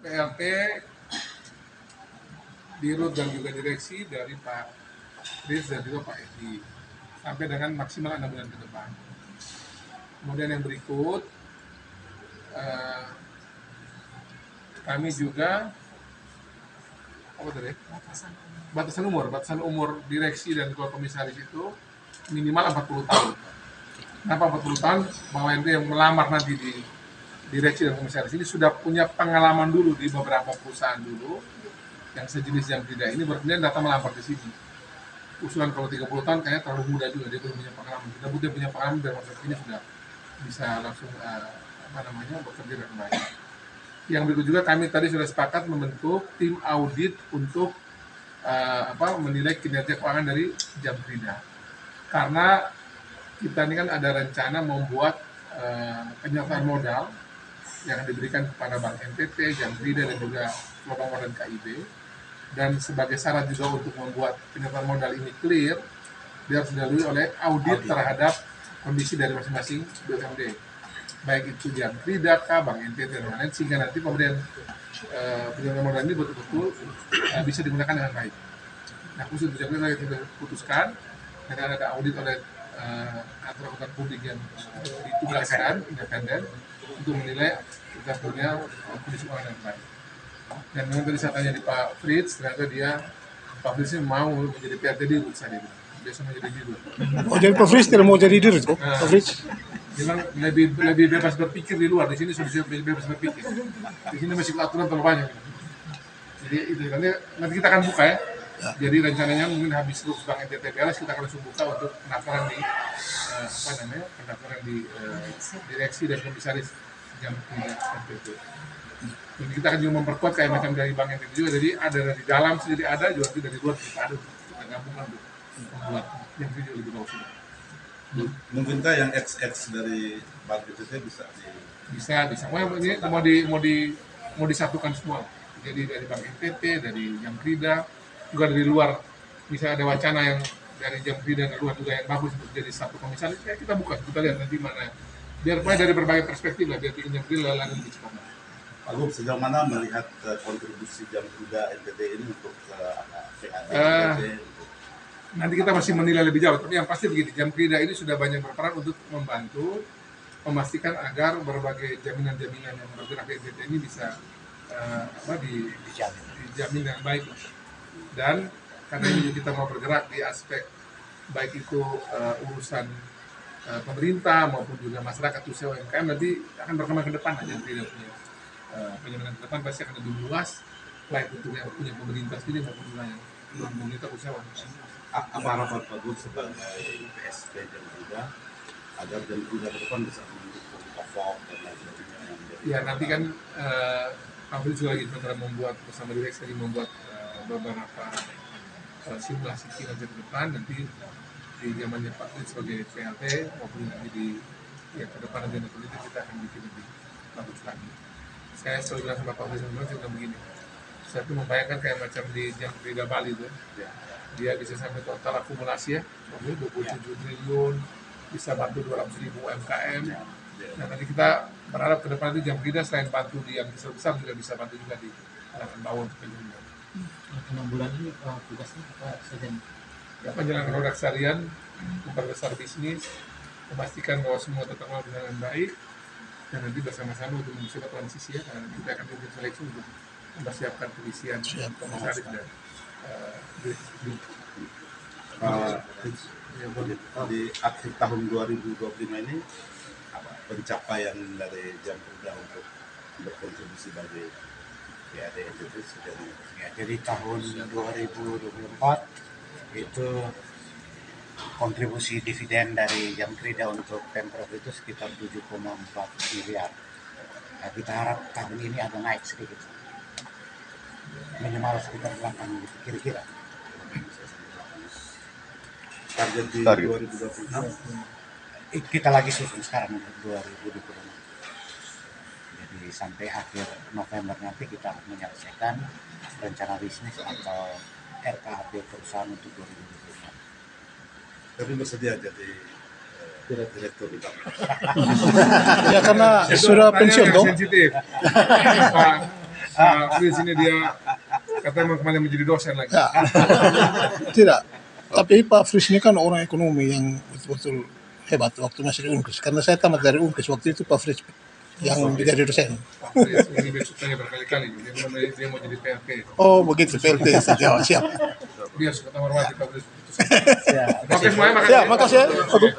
PLT, dirut dan juga direksi dari Pak Riz dan juga Pak Edi sampai dengan maksimal 6 bulan ke depan. Kemudian yang berikut, kami juga batasan umur direksi dan ketua komisaris itu minimal 40 tahun. Kenapa 40 tahun? Bahwa itu yang melamar nanti di direksi dan komisaris ini sudah punya pengalaman dulu di beberapa perusahaan dulu yang sejenis yang tidak ini, berkemudian datang melamar di sini. Usulan kalau 30 tahun kayaknya terlalu muda juga, dia belum punya pengalaman. Kita butuh punya pengalaman biar masa ini sudah bisa langsung bekerja dengan baik. Yang berikut juga kami tadi sudah sepakat membentuk tim audit untuk menilai kinerja keuangan dari Jamkrida. Karena kita ini kan ada rencana membuat penyertaan modal yang diberikan kepada Bank NTT, Jamkrida dan juga Global dan KIB. Dan sebagai syarat juga untuk membuat penyertaan modal ini clear, dia harus dilalui oleh audit terhadap kondisi dari masing-masing BUMD, baik itu Jamkrida, Bank NTT dan lain-lain, sehingga nanti kemudian penyertaan modal ini betul-betul bisa digunakan dengan baik. Nah, khusus untuk Jamkrida kita putuskan dengan ada audit oleh kantor akuntan publik yang ditugaskan independen untuk menilai kita punya kondisi keuangan yang baik. Dan memang tadi saya tanya di Pak Fritz, ternyata Pak Fritz ini mau menjadi PRT dirut saja, biasa menjadi dirut. Oh, jadi Pak Fritz tidak mau jadi dirut kok? Pak Fritz? Memang lebih bebas berpikir di luar, di sini sudah bebas berpikir. Di sini masih aturan terlalu banyak. Jadi itu nanti kita akan buka ya. Jadi rencananya mungkin habis lulus Bank NTT beres kita akan langsung buka untuk pendaftaran di direksi dan komisaris Jamkrida NTT. Jadi kita akan juga memperkuat kayak macam dari Bank NTT juga, jadi ada dari dalam sendiri ada, juga dari luar kita ada, kita gabungkan untuk membuat yang video lebih bagus. Mungkinkah yang XX dari Bank NTT bisa? Mau disatukan semua. Jadi dari Bank NTT, dari Jamkrida, juga dari luar. Bisa ada wacana yang dari Jamkrida dan luar juga yang bagus untuk jadi satu komisaris. Ya kita buka, kita lihat nanti mana. Biar dari berbagai perspektif lah, biar bikin Jamkrida lalu lebih cepat. Pak Gub, sejauh mana melihat kontribusi Jamkrida NTT ini untuk PAD? Nanti kita masih menilai lebih jauh, tapi yang pasti begini, Jamkrida ini sudah banyak berperan untuk membantu memastikan agar berbagai jaminan-jaminan yang bergerak di NTT ini bisa dijamin dengan baik. Dan karena ini kita mau bergerak di aspek baik itu urusan pemerintah maupun juga masyarakat usaha UMKM, nanti akan berkembang ke depan aja Jamkrida punya penyamanan ke depan pasti akan lebih luas, baik untuk yang punya pemerintah sendiri maupun juga yang pemerintah usaha UMKM. Apa harapan Pak Gub sebagai PSP Jamkrida agar Jamkrida ke depan bisa mendukung POVOK dan lain sebagainya? Ya nanti kan Pak Fritz juga lagi sementara membuat bersama direksi tadi membuat beberapa simulasi kinerja ke depan, nanti di zamannya Pak Fritz sebagai PLT maupun nanti di ke depan agenda politik kita akan bikin lebih bagus lagi. Saya selalu bilang sama Pak Fritz juga begini, saya tuh membayangkan kayak macam di Jamkrida Bali itu, dia bisa sampai total akumulasi ya, 27 triliun, bisa bantu 200.000 UMKM. Nah nanti kita berharap ke depan itu Jamkrida selain bantu di yang besar juga bisa bantu juga di lahan bawah untuk penyelenggaraan. 6 bulan ini tugasnya apa saja? Ya, penjalangan roda harian, memperbesar bisnis, memastikan bahwa semua tertanggung dengan baik, dan nanti bersama-sama untuk mencoba transisi ya, karena kita akan melakukan seleksi untuk mempersiapkan pengisian komisaris dan di akhir tahun 2025 ini pencapaian dari Jamkrida untuk berkontribusi bagi PAD NTT sejauh ini? Ya, jadi tahun 2024 itu kontribusi dividen dari Jamkrida untuk Pemprov itu sekitar 7,4 miliar. Nah, kita harap tahun ini ada naik sedikit, minimal sekitar 8 gitu, kira-kira. Target di 2026 kita lagi susun sekarang untuk 2026. Jadi sampai akhir November nanti kita menyelesaikan rencana bisnis atau RKAP perusahaan untuk 2026. Tapi bersedia jadi direktur utama. Ya karena sudah pensiun dong. Sensitif. Fritz ini dia katanya mau kembali menjadi dosen lagi. Ya. Tidak. Tapi Pak Fris ini kan orang ekonomi yang betul-betul hebat waktu masih di Unkris. Karena saya tamat dari Unkris waktu itu Pak Fris yang menjadi dosen. Pak Fritz ini besok tanya berkali-kali. Dia mau jadi PLT. Oh begitu, PLT saja. Siap. Dia suka tamar wajib Pak Fritz. Ya. Oke semuanya, makasih. Ya, makasih. Aduh.